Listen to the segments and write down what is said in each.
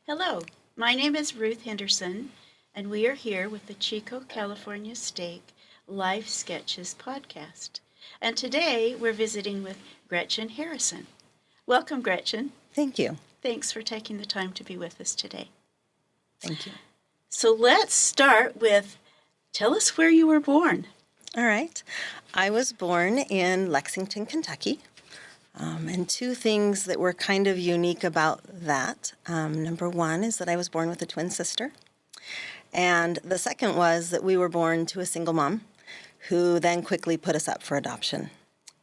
Hello, my name is Ruth Henderson, and we are here with the Chico, California Steak Life Sketches podcast. And today we're visiting with Gretchen Harrison. Welcome, Gretchen. Thank you. Thanks for taking the time to be with us today. Thank you. So let's start with tell us where you were born. All right. I was born in Lexington, Kentucky. And two things that were kind of unique about that. Number one is that I was born with a twin sister. And the second was that we were born to a single mom who then quickly put us up for adoption.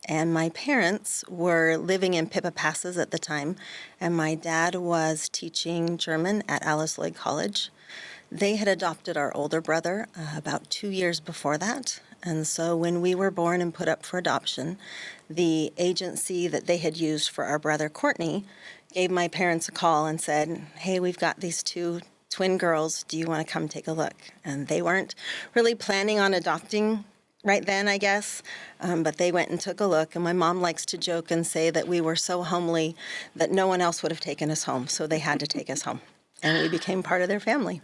And my parents were living in Pippa Passes at the time, and my dad was teaching German at Alice Lloyd College. They had adopted our older brother about 2 years before that. And so when we were born and put up for adoption, the agency that they had used for our brother Courtney gave my parents a call and said, hey, we've got these two twin girls. Do you want to come take a look? And they weren't really planning on adopting right then, I guess, but they went and took a look. And my mom likes to joke and say that we were so homely that no one else would have taken us home, so they had to take us home. And we became part of their family.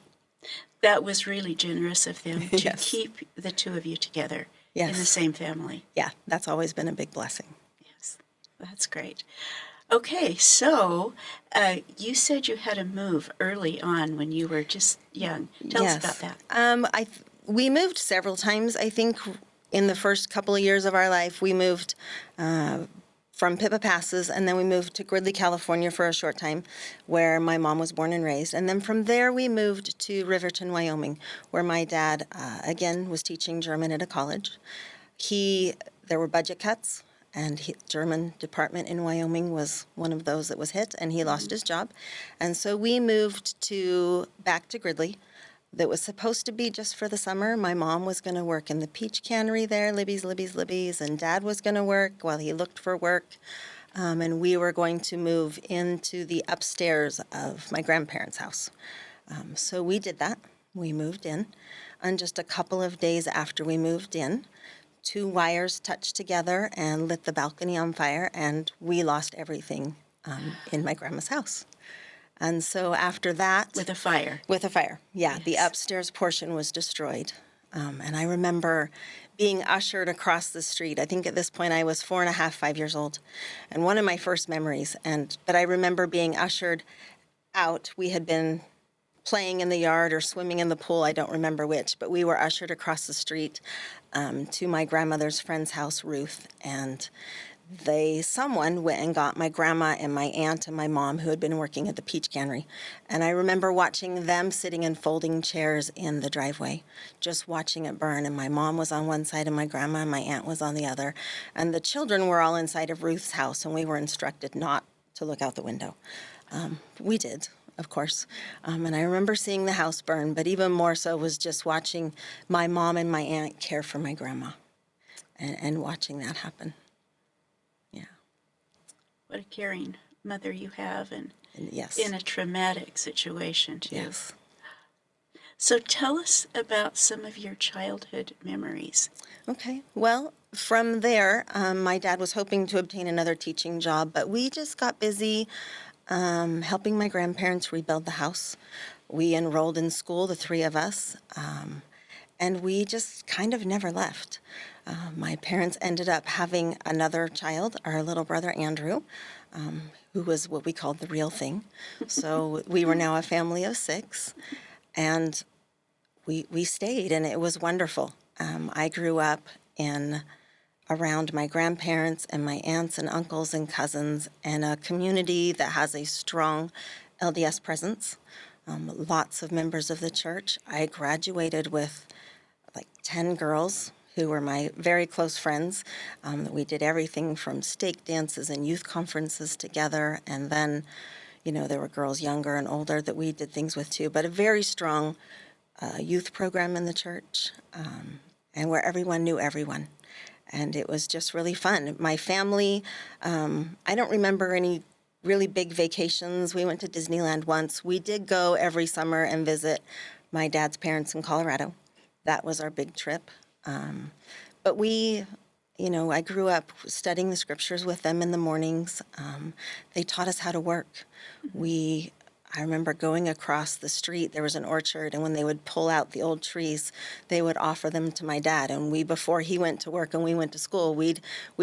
That was really generous of them to Yes. keep the two of you together Yes. in the same family. Yeah, that's always been a big blessing. Yes, that's great. Okay, so you said you had to move early on when you were just young. Tell us about that. We moved several times. I think in the first couple of years of our life, we moved from Pippa Passes, and then we moved to Gridley, California for a short time, where my mom was born and raised. And then from there, we moved to Riverton, Wyoming, where my dad, again, was teaching German at a college. There were budget cuts, and German department in Wyoming was one of those that was hit, and he lost his job. And so we moved back to Gridley. That was supposed to be just for the summer. My mom was going to work in the peach cannery there, Libby's, and Dad was going to work while he looked for work. And we were going to move into the upstairs of my grandparents' house. So we did that. We moved in. And just a couple of days after we moved in, two wires touched together and lit the balcony on fire, and we lost everything in my grandma's house. And so after that... With a fire. With a fire, yeah. Yes. The upstairs portion was destroyed. And I remember being ushered across the street. I think at this point I was 4.5, 5 years old. And one of my first memories, but I remember being ushered out. We had been playing in the yard or swimming in the pool, I don't remember which, but we were ushered across the street to my grandmother's friend's house, Ruth, and someone went and got my grandma and my aunt and my mom who had been working at the peach cannery. And I remember watching them sitting in folding chairs in the driveway, just watching it burn. And my mom was on one side and my grandma and my aunt was on the other. And the children were all inside of Ruth's house, and we were instructed not to look out the window. We did, of course. And I remember seeing the house burn, but even more so was just watching my mom and my aunt care for my grandma and watching that happen. What a caring mother you have, and yes, in a traumatic situation, too. Yes. So tell us about some of your childhood memories. Okay. Well, from there, my dad was hoping to obtain another teaching job, but we just got busy helping my grandparents rebuild the house. We enrolled in school, the three of us, and we just kind of never left. My parents ended up having another child, our little brother Andrew, who was what we called the real thing. So we were now a family of 6, and we stayed, and it was wonderful. I grew up around my grandparents and my aunts and uncles and cousins, and a community that has a strong LDS presence. Lots of members of the church. I graduated with like 10 girls who were my very close friends. We did everything from stake dances and youth conferences together. And then, there were girls younger and older that we did things with too. But a very strong youth program in the church, and where everyone knew everyone. And it was just really fun. My family, I don't remember any really big vacations. We went to Disneyland once. We did go every summer and visit my dad's parents in Colorado. That was our big trip. But I grew up studying the scriptures with them in the mornings. They taught us how to work. We I remember going across the street, there was an orchard, and when they would pull out the old trees, they would offer them to my dad. And we, before he went to work and we went to school, we'd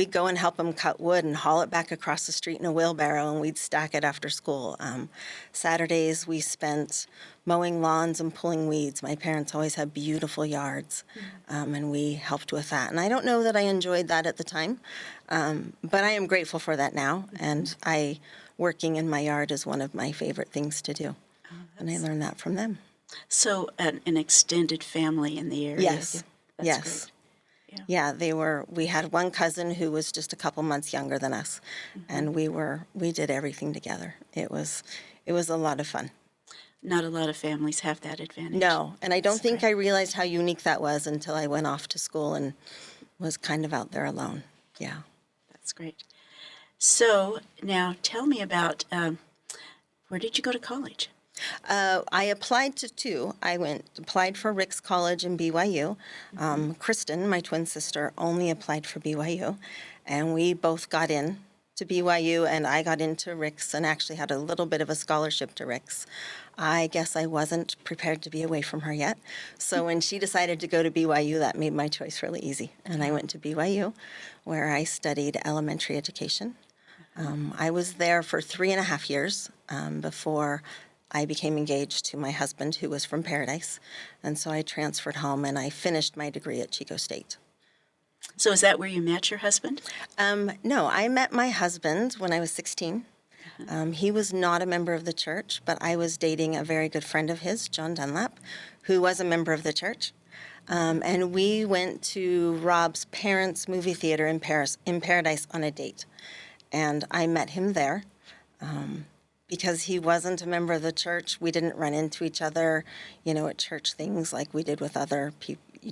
go and help him cut wood and haul it back across the street in a wheelbarrow, and we'd stack it after school. Saturdays we spent mowing lawns and pulling weeds. My parents always had beautiful yards, and we helped with that. And I don't know that I enjoyed that at the time, but I am grateful for that now. And working in my yard is one of my favorite things to do. And I learned that from them. So an extended family in the area. Yes. That's Yes. great. Yeah, we had one cousin who was just a couple months younger than us, and we did everything together. It was a lot of fun. Not a lot of families have that advantage. No, and I don't That's think great. I realized how unique that was until I went off to school and was kind of out there alone. Yeah. That's great. So now tell me about where did you go to college? I applied to two. I applied for Rick's College and BYU. Kristen, my twin sister, only applied for BYU, and we both got in to BYU, and I got into Rick's and actually had a little bit of a scholarship to Rick's. I guess I wasn't prepared to be away from her yet, so when she decided to go to BYU, that made my choice really easy, and I went to BYU, where I studied elementary education. I was there for 3.5 years before I became engaged to my husband, who was from Paradise. And so I transferred home and I finished my degree at Chico State. So is that where you met your husband? No, I met my husband when I was 16. He was not a member of the church, but I was dating a very good friend of his, John Dunlap, who was a member of the church. And we went to Rob's parents' movie theater in Paradise on a date. And I met him there. Because he wasn't a member of the church, we didn't run into each other, at church things like we did with other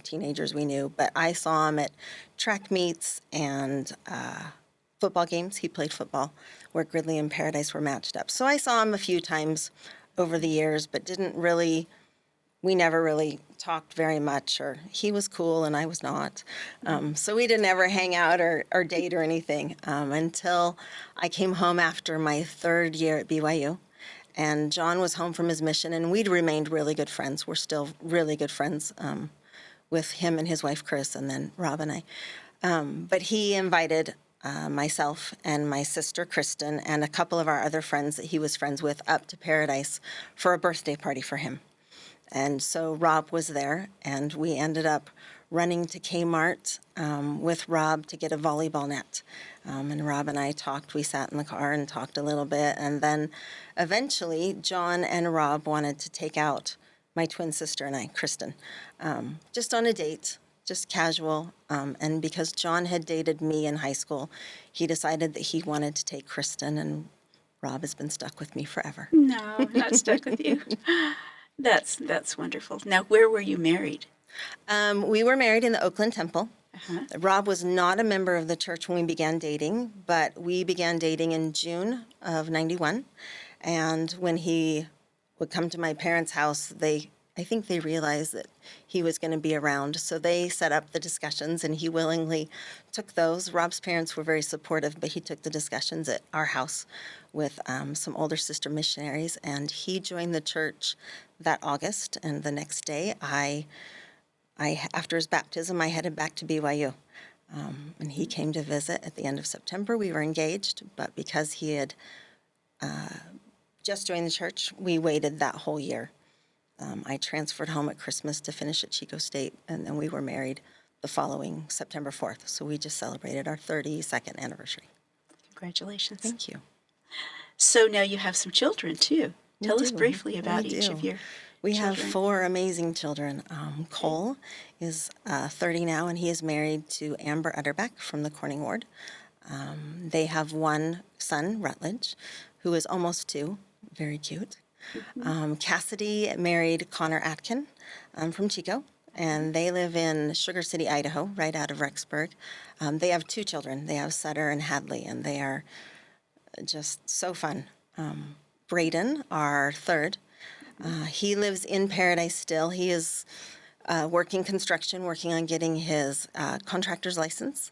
teenagers we knew. But I saw him at track meets and football games. He played football, where Gridley and Paradise were matched up. So I saw him a few times over the years, but we never really talked very much, or he was cool and I was not. So we didn't ever hang out or date or anything until I came home after my 3rd year at BYU. And John was home from his mission, and we'd remained really good friends. We're still really good friends with him and his wife, Chris, and then Rob and I. But he invited myself and my sister, Kristen, and a couple of our other friends that he was friends with up to Paradise for a birthday party for him. And so Rob was there, and we ended up running to Kmart with Rob to get a volleyball net. And Rob and I talked. We sat in the car and talked a little bit. And then eventually, John and Rob wanted to take out my twin sister and I, Kristen, just on a date, just casual. And because John had dated me in high school, he decided that he wanted to take Kristen, and Rob has been stuck with me forever. No, I'm not stuck with you. That's wonderful. Now, where were you married? We were married in the Oakland Temple. Uh-huh. Rob was not a member of the church when we began dating, but we began dating in June of 91. And when he would come to my parents' house, I think they realized that he was going to be around. So they set up the discussions, and he willingly took those. Rob's parents were very supportive, but he took the discussions at our house with some older sister missionaries, and he joined the church that August. And the next day, after his baptism, I headed back to BYU. And he came to visit at the end of September. We were engaged, but because he had just joined the church, we waited that whole year. I transferred home at Christmas to finish at Chico State, and then we were married the following September 4th. So we just celebrated our 32nd anniversary. Congratulations. Thank you. So now you have some children, too. Tell us do. briefly about We each do. of your We have children. 4 amazing children. Cole is 30 now, and he is married to Amber Utterback from the Corning Ward. They have one son, Rutledge, who is almost 2, very cute. Cassidy married Connor Atkin from Chico, and they live in Sugar City, Idaho, right out of Rexburg. They have 2 children. They have Sutter and Hadley, and they are just so fun. Braden, our third, he lives in Paradise still. He is working construction, working on getting his contractor's license.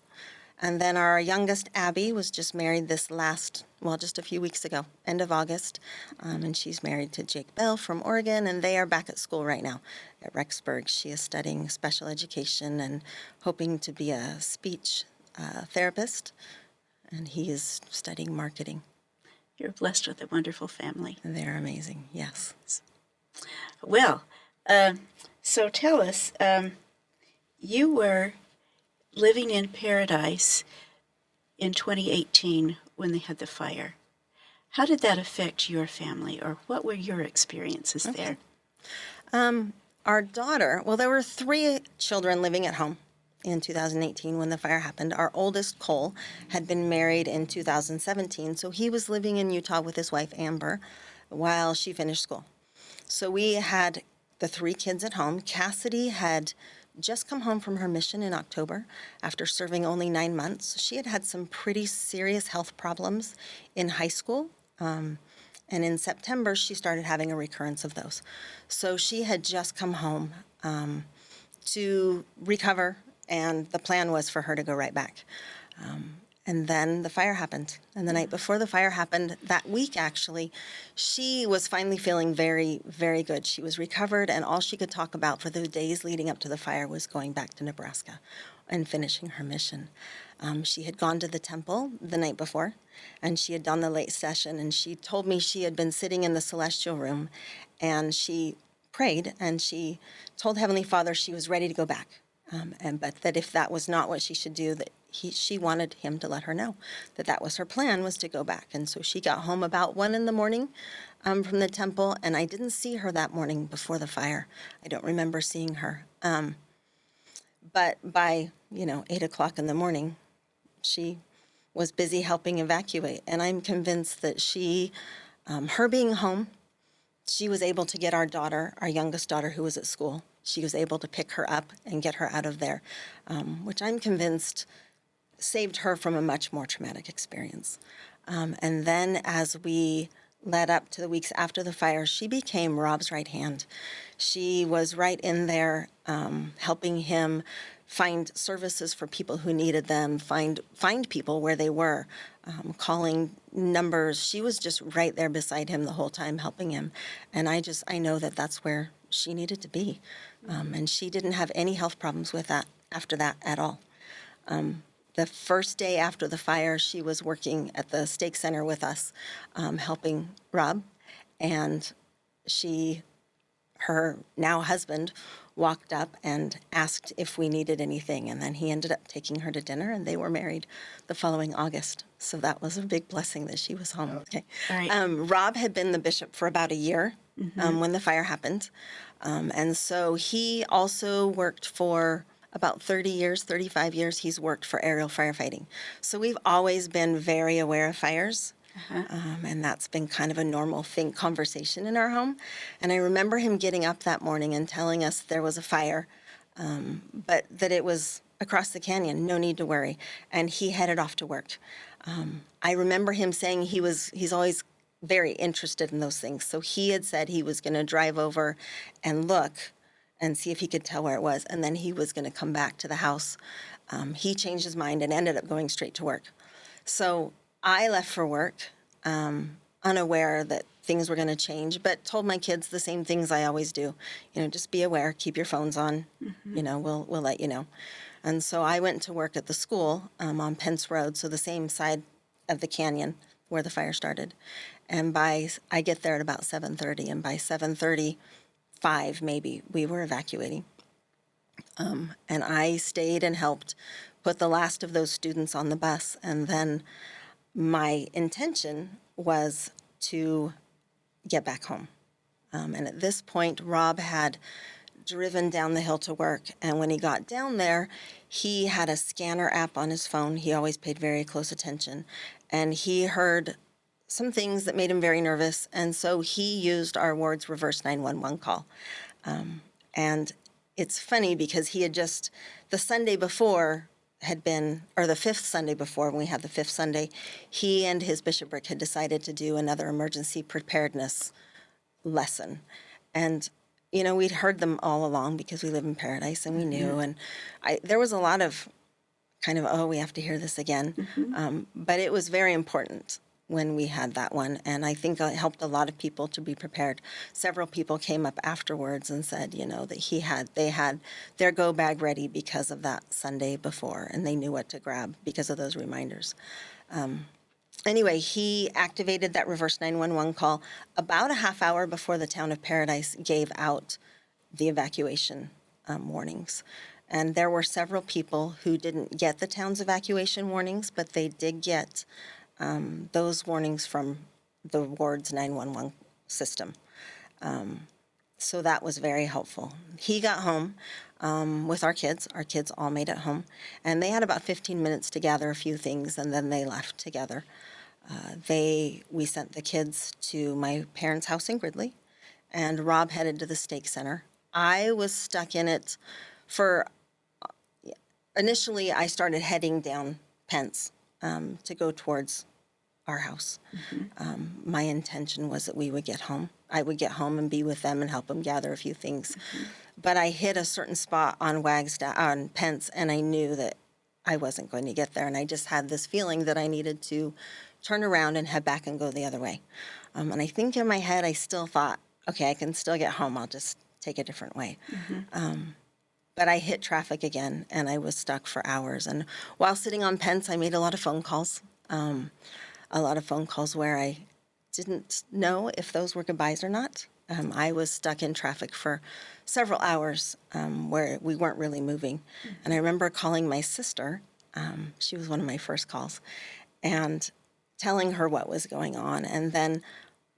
And then our youngest, Abby, was just married just a few weeks ago, end of August. And she's married to Jake Bell from Oregon, and they are back at school right now at Rexburg. She is studying special education and hoping to be a speech therapist, and he is studying marketing. You're blessed with a wonderful family. And they're amazing, yes. Well, so tell us, you were living in Paradise in 2018 when they had the fire. How did that affect your family, or what were your experiences there? Our daughter, there were 3 children living at home in 2018 when the fire happened. Our oldest, Cole, had been married in 2017, so he was living in Utah with his wife, Amber, while she finished school. So we had the 3 kids at home. Cassidy had just come home from her mission in October after serving only 9 months. She had had some pretty serious health problems in high school. And in September, she started having a recurrence of those. So she had just come home to recover, and the plan was for her to go right back. And then the fire happened. And the night before the fire happened, that week actually, she was finally feeling very, very good. She was recovered, and all she could talk about for the days leading up to the fire was going back to Nebraska and finishing her mission. She had gone to the temple the night before, and she had done the late session, and she told me she had been sitting in the celestial room, and she prayed, and she told Heavenly Father she was ready to go back. But that if that was not what she should do, that she wanted him to let her know that was her plan, was to go back. And so she got home about 1 a.m. From the temple, and I didn't see her that morning before the fire. I don't remember seeing her. But by 8 o'clock in the morning, she was busy helping evacuate. And I'm convinced that her being home, she was able to get our youngest daughter who was at school, she was able to pick her up and get her out of there, which I'm convinced saved her from a much more traumatic experience. And then as we led up to the weeks after the fire, she became Rob's right hand. She was right in there helping him find services for people who needed them, find people where they were, calling numbers. She was just right there beside him the whole time, helping him. And I know that that's where she needed to be. And she didn't have any health problems with that after that at all. The first day after the fire, she was working at the stake center with us, helping Rob. And her now husband, walked up and asked if we needed anything. And then he ended up taking her to dinner, and they were married the following August. So that was a big blessing that she was home. Okay. All right. Rob had been the bishop for about a year when the fire happened. And so he also worked for about 30 years, 35 years, he's worked for aerial firefighting. So we've always been very aware of fires. And that's been kind of a normal conversation in our home. And I remember him getting up that morning and telling us there was a fire, but that it was across the canyon, no need to worry. And he headed off to work. I remember him saying he's always very interested in those things. So he had said he was going to drive over and look and see if he could tell where it was, and then he was going to come back to the house. He changed his mind and ended up going straight to work. So I left for work, unaware that things were going to change, but told my kids the same things I always do. Just be aware, keep your phones on, we'll let you know. And so I went to work at the school on Pence Road, so the same side of the canyon where the fire started. And I get there at about 7:30, and by 7:35 maybe, we were evacuating. And I stayed and helped put the last of those students on the bus, and then my intention was to get back home. And at this point, Rob had driven down the hill to work, and when he got down there, he had a scanner app on his phone. He always paid very close attention, and he heard some things that made him very nervous, and so he used our ward's reverse 911 call. And it's funny because he had just, the Sunday before had been, or the fifth Sunday before, when we had the fifth Sunday, he and his bishopric had decided to do another emergency preparedness lesson. And, we'd heard them all along because we live in Paradise and we knew. And there was a lot of kind of, oh, we have to hear this again. But it was very important when we had that one, and I think it helped a lot of people to be prepared. Several people came up afterwards and said, that they had their go bag ready because of that Sunday before, and they knew what to grab because of those reminders. Anyway, he activated that reverse 911 call about a half hour before the town of Paradise gave out the evacuation warnings. And there were several people who didn't get the town's evacuation warnings, but they did get those warnings from the ward's 911 system. So that was very helpful. He got home with our kids. Our kids all made it home. And they had about 15 minutes to gather a few things, and then they left together. We sent the kids to my parents' house in Gridley, and Rob headed to the stake center. I was stuck in it initially I started heading down Pence to go towards our house. My intention was that we would get home. I would get home and be with them and help them gather a few things. But I hit a certain spot on on Pence, and I knew that I wasn't going to get there. And I just had this feeling that I needed to turn around and head back and go the other way. And I think in my head, I still thought, okay, I can still get home. I'll just take a different way. But I hit traffic again, and I was stuck for hours. And while sitting on Pence, I made a lot of phone calls. Where I didn't know if those were goodbyes or not. I was stuck in traffic for several hours where we weren't really moving. And I remember calling my sister. She was one of my first calls, and telling her what was going on. And then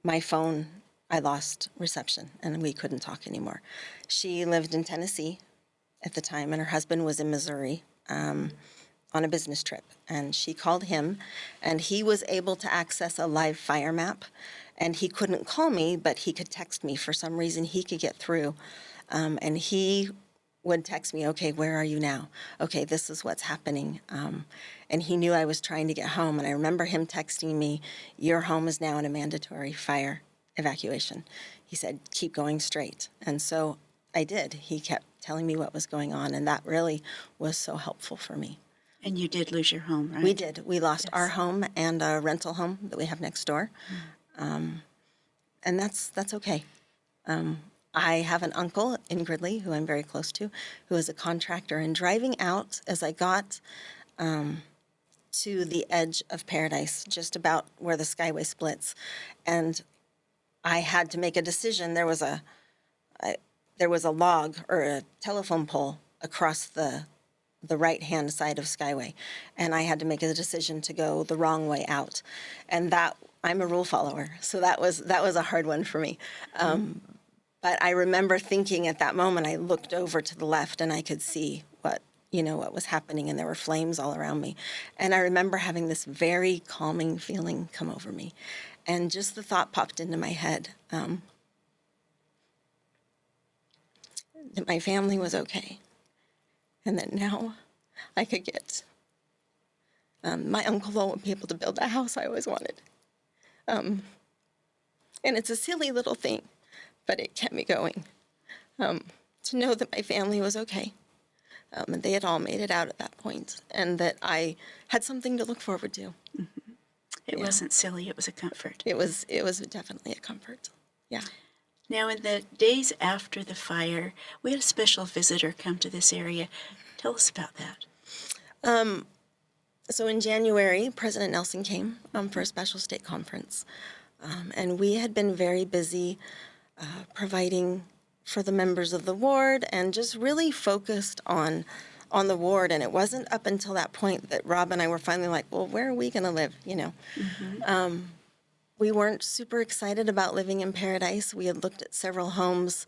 my phone, I lost reception, and we couldn't talk anymore. She lived in Tennessee at the time, and her husband was in Missouri on a business trip. And she called him, and he was able to access a live fire map. And he couldn't call me, but he could text me. For some reason, he could get through. And he would text me, okay, where are you now? Okay, this is what's happening. And he knew I was trying to get home. And I remember him texting me, your home is now in a mandatory fire evacuation. He said, keep going straight. And so I did. He kept telling me what was going on, and that really was so helpful for me. And you did lose your home, right? We did. We lost our home and a rental home that we have next door. And that's okay. I have an uncle in Gridley who I'm very close to, who is a contractor, and driving out as I got to the edge of Paradise, just about where the Skyway splits, and I had to make a decision. There was a log or a telephone pole across the right-hand side of Skyway, and I had to make a decision to go the wrong way out. And that, I'm a rule follower, so that was a hard one for me. But I remember thinking at that moment, I looked over to the left and I could see what was happening, and there were flames all around me. And I remember having this very calming feeling come over me, and just the thought popped into my head that my family was okay, and that now I could get my uncle will be able to build that house I always wanted. And it's a silly little thing, but it kept me going. To know that my family was okay, and they had all made it out at that point, and that I had something to look forward to. It wasn't silly, it was a comfort. It was definitely a comfort. Yeah. Now, in the days after the fire, we had a special visitor come to this area. Tell us about that. So in January, President Nelson came for a special state conference, and we had been very busy providing for the members of the ward and just really focused on the ward. And it wasn't up until that point that Rob and I were finally like, well, where are we going to live, We weren't super excited about living in Paradise. We had looked at several homes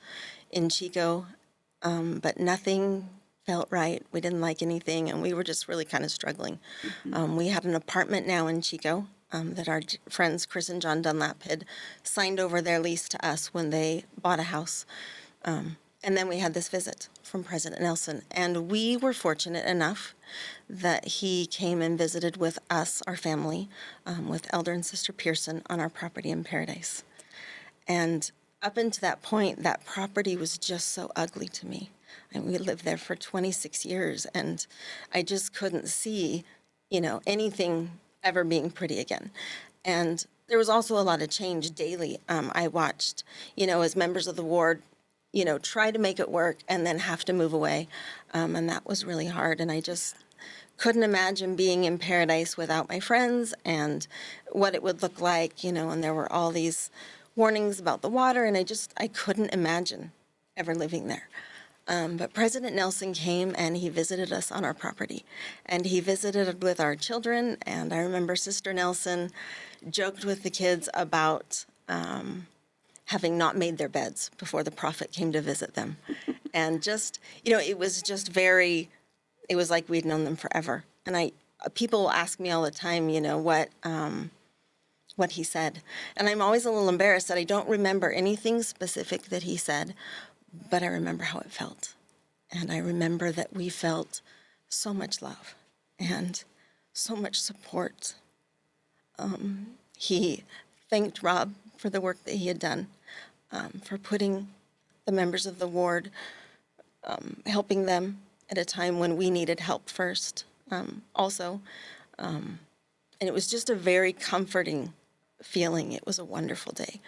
in Chico, but nothing felt right. We didn't like anything, and we were just really kind of struggling. We had an apartment now in Chico that our friends Chris and John Dunlap had signed over their lease to us when they bought a house. And then we had this visit from President Nelson, and we were fortunate enough that he came and visited with us, our family, with Elder and Sister Pearson on our property in Paradise. And up until that point, that property was just so ugly to me. And we lived there for 26 years, and I just couldn't see, anything ever being pretty again. And there was also a lot of change daily. I watched, as members of the ward, try to make it work and then have to move away. And that was really hard. And I just couldn't imagine being in paradise without my friends and what it would look like, and there were all these warnings about the water, and I couldn't imagine ever living there. But President Nelson came and he visited us on our property, and he visited with our children. And I remember Sister Nelson joked with the kids about having not made their beds before the prophet came to visit them. And just, it was just it was like we'd known them forever. And people will ask me all the time, what he said. And I'm always a little embarrassed that I don't remember anything specific that he said, but I remember how it felt. And I remember that we felt so much love and so much support. He thanked Rob for the work that he had done, for putting the members of the ward, helping them at a time when we needed help first, also. And it was just a very comforting feeling. It was a wonderful day.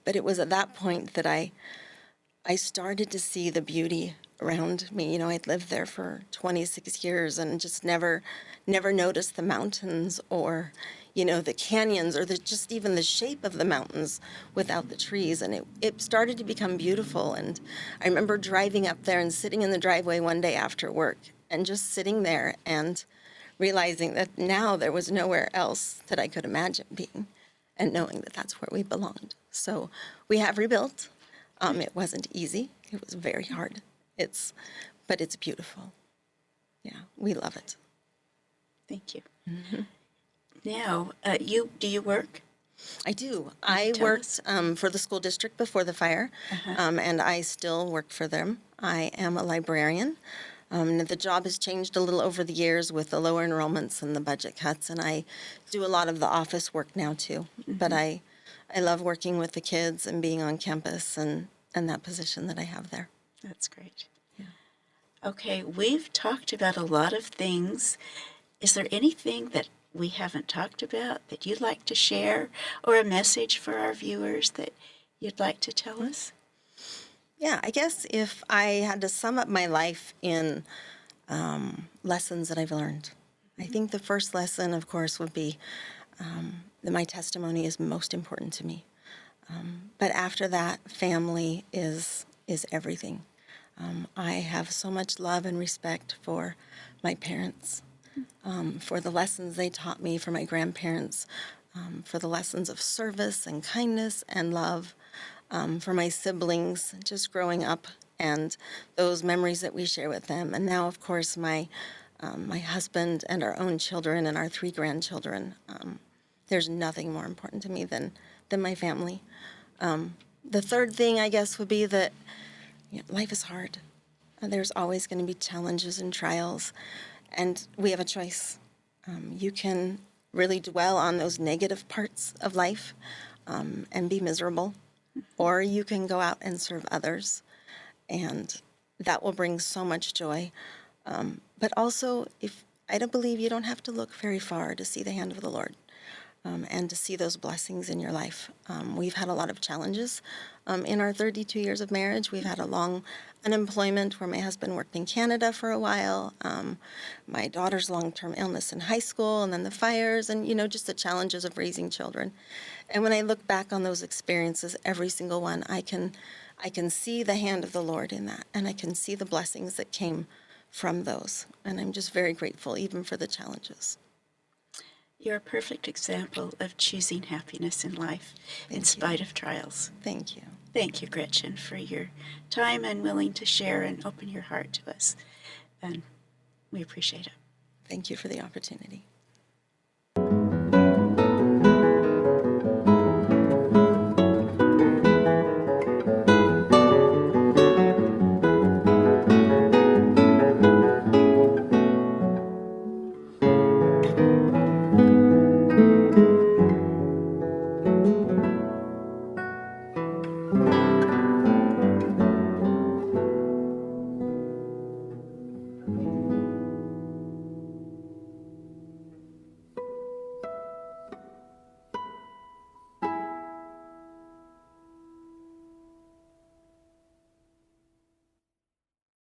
But it was at that point that I started to see the beauty around me. I'd lived there for 26 years and just never noticed the mountains or, the canyons or just even the shape of the mountains without the trees. And it started to become beautiful. And I remember driving up there and sitting in the driveway one day after work and just sitting there and realizing that now there was nowhere else that I could imagine being, and knowing that that's where we belonged. So we have rebuilt. It wasn't easy. It was very hard. But it's beautiful. Yeah, we love it. Thank you. Mm-hmm. Now, do you work? I do. I worked for the school district before the fire, and I still work for them. I am a librarian. The job has changed a little over the years with the lower enrollments and the budget cuts, and I do a lot of the office work now too. Mm-hmm. But I love working with the kids and being on campus and that position that I have there. That's great. Yeah. Okay, we've talked about a lot of things. Is there anything that we haven't talked about that you'd like to share, or a message for our viewers that you'd like to tell us? Yeah, I guess if I had to sum up my life in lessons that I've learned, I think the first lesson, of course, would be that my testimony is most important to me. But after that, family is everything. I have so much love and respect for my parents, for the lessons they taught me, for my grandparents, for the lessons of service and kindness and love, for my siblings just growing up and those memories that we share with them. And now, of course, my husband and our own children and our 3 grandchildren. There's nothing more important to me than my family. The third thing, I guess, would be that life is hard. There's always going to be challenges and trials, and we have a choice. You can really dwell on those negative parts of life and be miserable, or you can go out and serve others, and that will bring so much joy. But also, I don't believe you don't have to look very far to see the hand of the Lord. And to see those blessings in your life. We've had a lot of challenges in our 32 years of marriage. We've had a long unemployment where my husband worked in Canada for a while, my daughter's long-term illness in high school, and then the fires, and, just the challenges of raising children. And when I look back on those experiences, every single one, I can see the hand of the Lord in that, and I can see the blessings that came from those. And I'm just very grateful, even for the challenges. You're a perfect example of choosing happiness in life in spite of trials. Thank you. Thank you, Gretchen, for your time and willing to share and open your heart to us. And we appreciate it. Thank you for the opportunity.